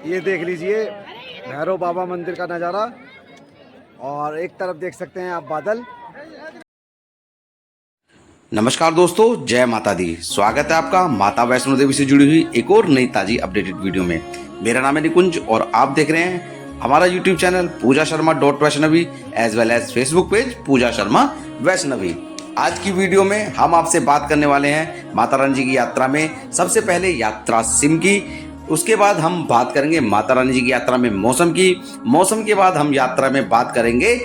ये देख लीजिए भैरव बाबा मंदिर का नज़ारा, और एक तरफ देख सकते हैं आप बादल। नमस्कार दोस्तों, जय माता दी। स्वागत है आपका माता वैष्णो देवी से जुड़ी हुई एक और नई ताजी अपडेटेड वीडियो में। मेरा नाम है निकुंज और आप देख रहे हैं हमारा YouTube channel Pooja Sharma .Vaishnavi as well as Facebook page Pooja Sharma Vaishnavi. आज की वीडियो में हम आपसे बात करने वाले हैं माता रानी जी की यात्रा में सबसे पहले यात्रा सिम की, उसके बाद हम बात करेंगे माता रानी जी की यात्रा में मौसम की, मौसम के बाद हम यात्रा में बात करेंगे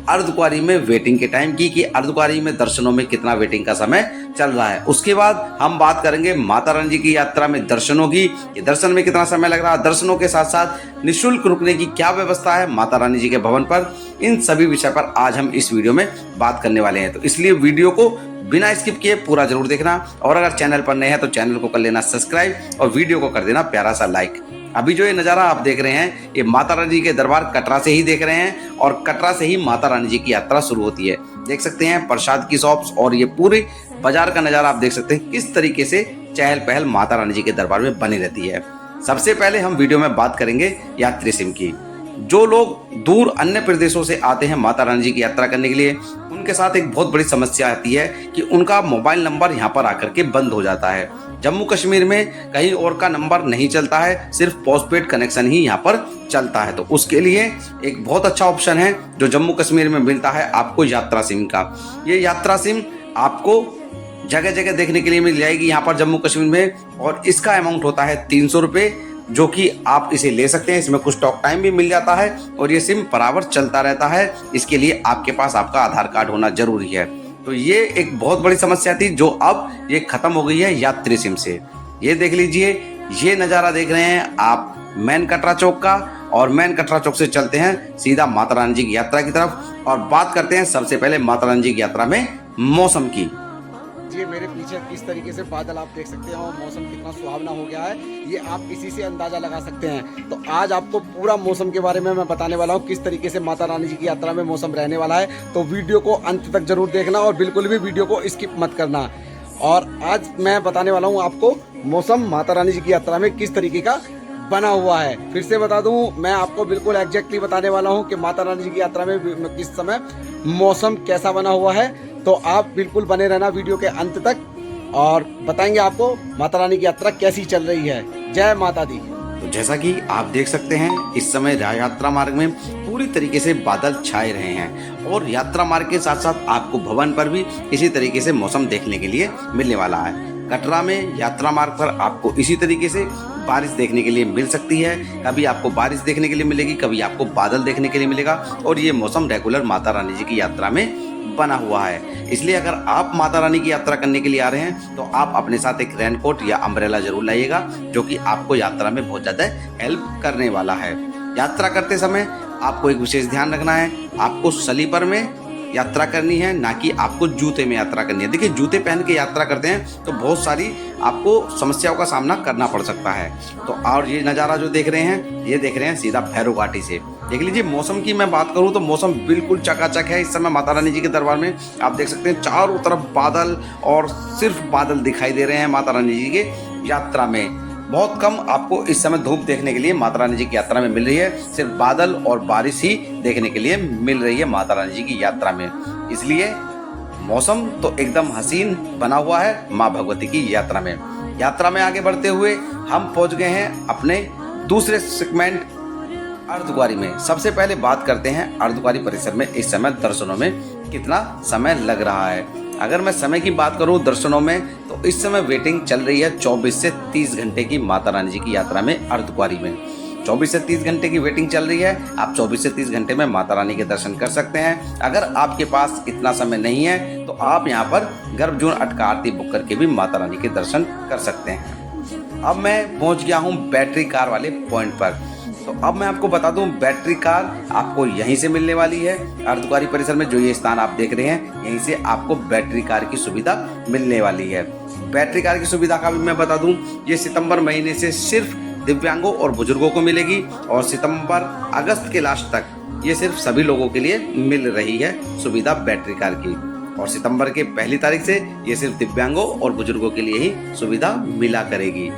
अर्धकुंवारी में वेटिंग के टाइम की कि अर्धकुंवारी में दर्शनों में कितना वेटिंग का समय चल रहा है। उसके बाद हम बात करेंगे माता रानी जी की यात्रा में दर्शनों की कि दर्शन में कितना समय लग रहा है, दर्शनों के साथ साथ निःशुल्क रुकने की क्या व्यवस्था है माता रानी जी के भवन पर। इन सभी विषय पर आज हम इस वीडियो में बात करने वाले हैं, तो इसलिए वीडियो को बिना स्किप किए पूरा जरूर देखना। और अगर चैनल पर नए हैं तो चैनल को कर लेना सब्सक्राइब और वीडियो को कर देना प्यारा सा लाइक। अभी जो ये नज़ारा आप देख रहे हैं ये माता रानी जी के दरबार कटरा से ही देख रहे हैं, और कटरा से ही माता रानी जी की यात्रा शुरू होती है। देख सकते हैं प्रसाद की शॉप्स और ये पूरे बाजार का नज़ारा आप देख सकते हैं किस तरीके से चहल पहल माता रानी जी के दरबार में बनी रहती है। सबसे पहले हम वीडियो में बात करेंगे यात्री सिम की। जो लोग दूर अन्य प्रदेशों से आते हैं माता रानी जी की यात्रा करने के लिए, उनके साथ एक बहुत बड़ी समस्या आती है कि उनका मोबाइल नंबर यहाँ पर आकर के बंद हो जाता है। जम्मू कश्मीर में कहीं और का नंबर नहीं चलता है, सिर्फ पोस्टपेड कनेक्शन ही यहाँ पर चलता है। तो उसके लिए एक बहुत अच्छा ऑप्शन है जो जम्मू कश्मीर में मिलता है आपको, यात्रा सिम का। ये यात्रा सिम आपको जगह जगह देखने के लिए मिल जाएगी यहाँ पर जम्मू कश्मीर में, और इसका अमाउंट होता है 300 रुपये, जो कि आप इसे ले सकते हैं। इसमें कुछ टॉक टाइम भी मिल जाता है और ये सिम बराबर चलता रहता है। इसके लिए आपके पास आपका आधार कार्ड होना जरूरी है। तो ये एक बहुत बड़ी समस्या थी जो अब ये खत्म हो गई है यात्री सिम से। ये देख लीजिए, ये नज़ारा देख रहे हैं आप मेन कटरा चौक का, और मेन कटरा चौक से चलते हैं सीधा माता रानी जी की यात्रा की तरफ और बात करते हैं सबसे पहले माता रानी जी की यात्रा में मौसम की। ये मेरे पीछे किस तरीके से बादल आप देख सकते हैं और मौसम कितना सुहावना हो गया है, ये आप इसी से अंदाजा लगा सकते हैं। तो आज आपको पूरा मौसम के बारे में मैं बताने वाला हूँ, किस तरीके से माता रानी जी की यात्रा में मौसम रहने वाला है। तो वीडियो को अंत तक जरूर देखना और बिल्कुल भी वीडियो को स्किप मत करना। और आज मैं बताने वाला हूँ आपको मौसम माता रानी जी की यात्रा में किस तरीके का बना हुआ है। फिर से बता दूं, मैं आपको बिल्कुल एग्जैक्टली बताने वाला हूं कि माता रानी जी की यात्रा में किस समय मौसम कैसा बना हुआ है। तो आप बिल्कुल बने रहना वीडियो के अंत तक, और बताएंगे आपको माता रानी की यात्रा कैसी चल रही है। जय माता दी। तो जैसा कि आप देख सकते हैं इस समय यात्रा मार्ग में पूरी तरीके से बादल छाए रहे हैं, और यात्रा मार्ग के साथ साथ आपको भवन पर भी इसी तरीके से मौसम देखने के लिए मिलने वाला है। कटरा में यात्रा मार्ग पर आपको इसी तरीके से बारिश देखने के लिए मिल सकती है। कभी आपको बारिश देखने के लिए मिलेगी, कभी आपको बादल देखने के लिए मिलेगा, और ये मौसम रेगुलर माता रानी जी की यात्रा में बना हुआ है। इसलिए अगर आप माता रानी की यात्रा करने के लिए आ रहे हैं तो आप अपने साथ एक रेनकोट या अम्ब्रेला जरूर लाइएगा, जो कि आपको यात्रा में बहुत ज़्यादा हेल्प करने वाला है। यात्रा करते समय आपको एक विशेष ध्यान रखना है, आपको स्लीपर में यात्रा करनी है, ना कि आपको जूते में यात्रा करनी है। देखिए, जूते पहन के यात्रा करते हैं तो बहुत सारी आपको समस्याओं का सामना करना पड़ सकता है। तो और ये नज़ारा जो देख रहे हैं, ये देख रहे हैं सीधा भैरव घाटी से। देख लीजिए, मौसम की मैं बात करूं तो मौसम बिल्कुल चकाचक है इस समय माता रानी जी के दरबार में। आप देख सकते हैं चारों तरफ बादल और सिर्फ बादल दिखाई दे रहे हैं माता रानी जी के यात्रा में। बहुत कम आपको इस समय धूप देखने के लिए माता रानी जी की यात्रा में मिल रही है, सिर्फ बादल और बारिश ही देखने के लिए मिल रही है माता रानी जी की यात्रा में। इसलिए मौसम तो एकदम हसीन बना हुआ है माँ भगवती की यात्रा में। यात्रा में आगे बढ़ते हुए हम पहुंच गए हैं अपने दूसरे सेगमेंट अर्धकुंवारी में। सबसे पहले बात करते हैं अर्धकुंवारी परिसर में इस समय दर्शनों में कितना समय लग रहा है। अगर मैं समय की बात करूं दर्शनों में, तो इस समय वेटिंग चल रही है 24 से 30 घंटे की माता रानी जी की यात्रा में अर्धकुंवारी में। 24 से 30 घंटे की वेटिंग चल रही है। आप 24 से 30 घंटे में माता रानी के दर्शन कर सकते हैं। अगर आपके पास इतना समय नहीं है तो आप यहाँ पर गर्भजून अटका आरती बुक करके भी माता रानी के दर्शन कर सकते हैं। अब मैं पहुँच गया हूँ बैटरी कार वाले पॉइंट पर। तो अब मैं आपको बता दूं, बैटरी कार आपको यहीं से मिलने वाली है। अर्धकुंवारी परिसर में जो ये स्थान आप देख रहे हैं, यहीं से आपको बैटरी कार की सुविधा मिलने वाली है। बैटरी कार की सुविधा का भी मैं बता दूं, ये सितंबर महीने से सिर्फ दिव्यांगों और बुजुर्गों को मिलेगी, और सितंबर अगस्त के लास्ट तक ये सिर्फ सभी लोगों के लिए मिल रही है सुविधा बैटरी कार की। और सितंबर के पहली तारीख से ये सिर्फ दिव्यांगों और बुजुर्गों के लिए ही सुविधा मिला करेगी।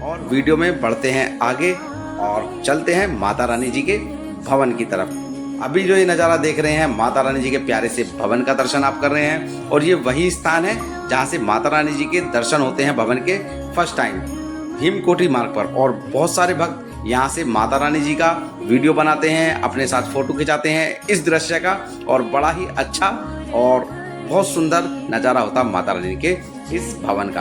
और वीडियो में बढ़ते हैं आगे और चलते हैं माता रानी जी के भवन की तरफ। अभी जो ये नज़ारा देख रहे हैं, माता रानी जी के प्यारे से भवन का दर्शन आप कर रहे हैं और ये वही स्थान है जहाँ से माता रानी जी के दर्शन होते हैं भवन के फर्स्ट टाइम हिमकोटी मार्ग पर। और बहुत सारे भक्त यहाँ से माता रानी जी का वीडियो बनाते हैं, अपने साथ फोटो खिंचाते हैं इस दृश्य का, और बड़ा ही अच्छा और बहुत सुंदर नज़ारा होता है माता रानी के इस भवन का।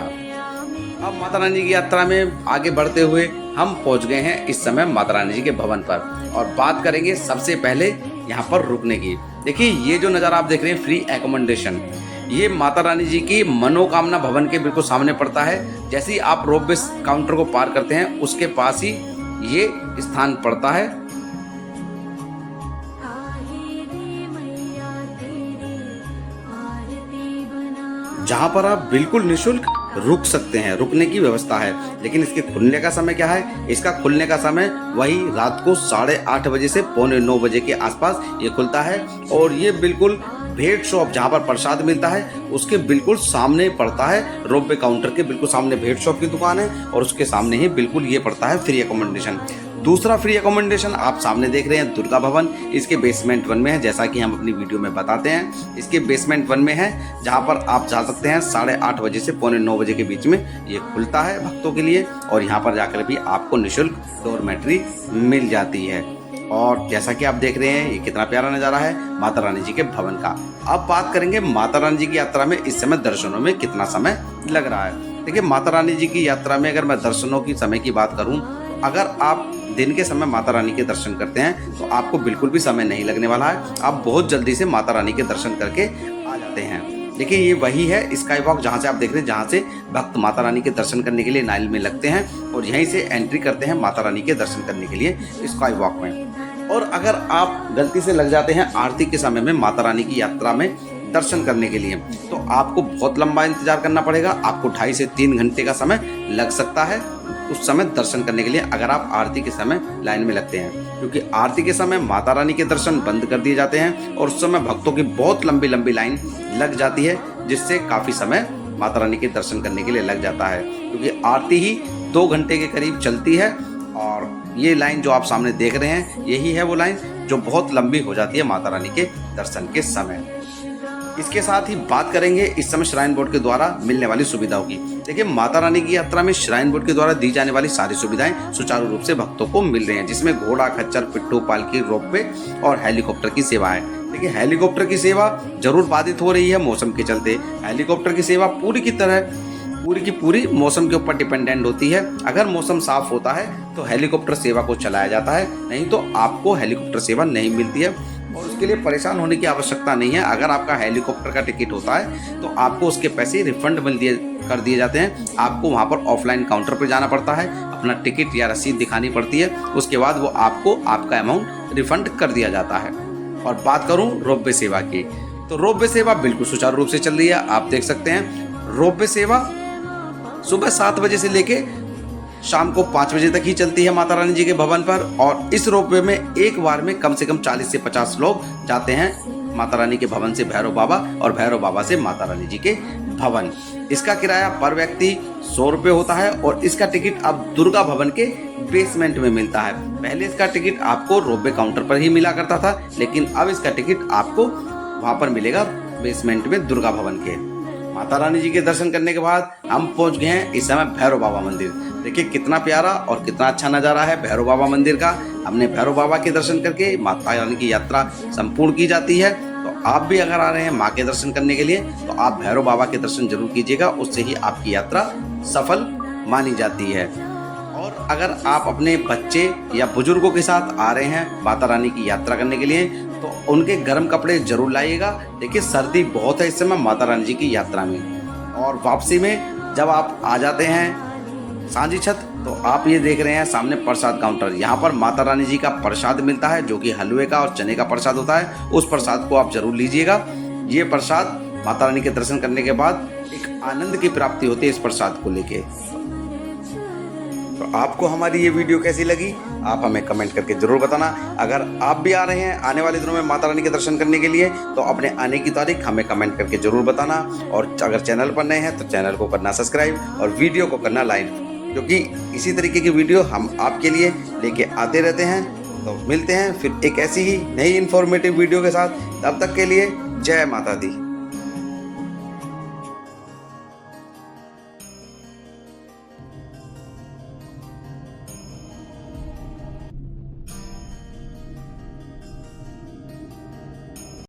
अब माता रानी की यात्रा में आगे बढ़ते हुए हम पहुंच गए हैं इस समय माता रानी जी के भवन पर और बात करेंगे सबसे पहले यहाँ पर रुकने की। देखिए ये जो नज़ारा आप देख रहे हैं, फ्री एकोमोडेशन, ये माता रानी जी की मनोकामना भवन के बिल्कुल सामने पड़ता है। जैसे ही आप रोपवे काउंटर को पार करते हैं उसके पास ही ये स्थान पड़ता है। जहाँ पर आप बिल्कुल निःशुल्क रुक सकते हैं, रुकने की व्यवस्था है। लेकिन इसके खुलने का समय क्या है? इसका खुलने का समय वही रात को 8:30 बजे से 8:45 बजे के आसपास ये खुलता है। और ये बिल्कुल भेंट शॉप जहाँ पर प्रसाद मिलता है उसके बिल्कुल सामने पड़ता है, रोपवे काउंटर के बिल्कुल सामने भेंट शॉप की दुकान है और उसके सामने ही बिल्कुल ये पड़ता है फ्री एकोमोडेशन। दूसरा फ्री एकोमोडेशन आप सामने देख रहे हैं दुर्गा भवन, इसके बेसमेंट 1 में है, जैसा कि हम अपनी वीडियो में बताते हैं। इसके बेसमेंट 1 में है जहां पर आप जा सकते हैं 8:30 बजे से 8:45 बजे के बीच में ये खुलता है भक्तों के लिए। और यहां पर जाकर भी आपको निःशुल्क डॉर्मेट्री मिल जाती है। और जैसा कि आप देख रहे हैं ये कितना प्यारा नज़ारा है माता रानी जी के भवन का। अब बात करेंगे माता रानी जी की यात्रा में इस समय दर्शनों में कितना समय लग रहा है। देखिए माता रानी जी की यात्रा में अगर मैं दर्शनों की समय की बात करूं, अगर आप दिन के समय माता रानी के दर्शन करते हैं तो आपको बिल्कुल भी समय नहीं लगने वाला है। आप बहुत जल्दी से माता रानी के दर्शन करके आ जाते हैं। देखिए ये वही है स्काई वॉक जहाँ से आप देख रहे हैं, जहाँ से भक्त माता रानी के दर्शन करने के लिए लाइन में लगते हैं और यहीं से एंट्री करते हैं माता रानी के दर्शन करने के लिए स्काई वॉक में। और अगर आप गलती से लग जाते हैं आरती के समय में माता रानी की यात्रा में दर्शन करने के लिए, तो आपको बहुत लंबा इंतजार करना पड़ेगा। आपको 2.5 से 3 घंटे का समय लग सकता है उस समय दर्शन करने के लिए, अगर आप आरती के समय लाइन में लगते हैं। क्योंकि आरती के समय माता रानी के दर्शन बंद कर दिए जाते हैं और उस समय भक्तों की बहुत लंबी लंबी लाइन लग जाती है, जिससे काफ़ी समय माता रानी के दर्शन करने के लिए लग जाता है। क्योंकि आरती ही 2 घंटे के करीब चलती है और ये लाइन जो आप सामने देख रहे हैं यही है वो लाइन जो बहुत लंबी हो जाती है माता रानी के दर्शन के समय। इसके साथ ही बात करेंगे इस समय श्राइन बोर्ड के द्वारा मिलने वाली सुविधाओं की। देखिए माता रानी की यात्रा में श्राइन बोर्ड के द्वारा दी जाने वाली सारी सुविधाएं सुचारू रूप से भक्तों को मिल रही हैं, जिसमें घोड़ा, खच्चर, पिट्ठू, पालकी, रोपवे और हेलीकॉप्टर की सेवा है। देखिए हेलीकॉप्टर की सेवा जरूर बाधित हो रही है मौसम के चलते। हेलीकॉप्टर की सेवा पूरी की पूरी मौसम के ऊपर डिपेंडेंट होती है। अगर मौसम साफ होता है तो हेलीकॉप्टर सेवा को चलाया जाता है, नहीं तो आपको हेलीकॉप्टर सेवा नहीं मिलती है। और उसके लिए परेशान होने की आवश्यकता नहीं है। अगर आपका हेलीकॉप्टर का टिकट होता है तो आपको उसके पैसे रिफंड कर दिए जाते हैं। आपको वहाँ पर ऑफलाइन काउंटर पर जाना पड़ता है, अपना टिकट या रसीद दिखानी पड़ती है, उसके बाद वो आपको आपका अमाउंट रिफंड कर दिया जाता है। और बात करूँ रोपवे सेवा की, तो रोपवे सेवा बिल्कुल सुचारू रूप से चल रही है। आप देख सकते हैं रोपवे सेवा सुबह 7 बजे से लेके शाम को 5 बजे तक ही चलती है माता रानी जी के भवन पर। और इस रोपवे में एक बार में कम से कम 40 से 50 लोग जाते हैं माता रानी के भवन से भैरव बाबा और भैरव बाबा से माता रानी जी के भवन। इसका किराया पर व्यक्ति 100 रुपये होता है और इसका टिकट अब दुर्गा भवन के बेसमेंट में मिलता है। पहले इसका टिकट आपको रोपवे काउंटर पर ही मिला करता था, लेकिन अब इसका टिकट आपको वहाँ पर मिलेगा बेसमेंट में दुर्गा भवन के। माता रानी जी के दर्शन करने के बाद हम पहुंच गए हैं इस समय भैरव बाबा मंदिर। देखिए कितना प्यारा और कितना अच्छा नज़ारा है भैरव बाबा मंदिर का। हमने भैरव बाबा के दर्शन करके माता रानी की यात्रा संपूर्ण की जाती है। तो आप भी अगर आ रहे हैं माँ के दर्शन करने के लिए तो आप भैरव बाबा के दर्शन जरूर कीजिएगा, उससे ही आपकी यात्रा सफल मानी जाती है। और अगर आप अपने बच्चे या बुजुर्गों के साथ आ रहे हैं माता रानी की यात्रा करने के लिए तो उनके गर्म कपड़े जरूर लाइएगा। देखिए सर्दी बहुत है इस समय माता रानी जी की यात्रा में। और वापसी में जब आप आ जाते हैं सांझी छत तो आप ये देख रहे हैं सामने प्रसाद काउंटर। यहाँ पर माता रानी जी का प्रसाद मिलता है जो कि हलवे का और चने का प्रसाद होता है। उस प्रसाद को आप जरूर लीजिएगा। ये प्रसाद माता रानी के दर्शन करने के बाद एक आनंद की प्राप्ति होती है इस प्रसाद को लेके। तो आपको हमारी ये वीडियो कैसी लगी आप हमें कमेंट करके ज़रूर बताना। अगर आप भी आ रहे हैं आने वाले दिनों में माता रानी के दर्शन करने के लिए, तो अपने आने की तारीख हमें कमेंट करके ज़रूर बताना। और अगर चैनल पर नए हैं तो चैनल को करना सब्सक्राइब और वीडियो को करना लाइक, क्योंकि इसी तरीके की वीडियो हम आपके लिए लेके आते रहते हैं। तो मिलते हैं फिर एक ऐसी ही नई इन्फॉर्मेटिव वीडियो के साथ, तब तक के लिए जय माता दी।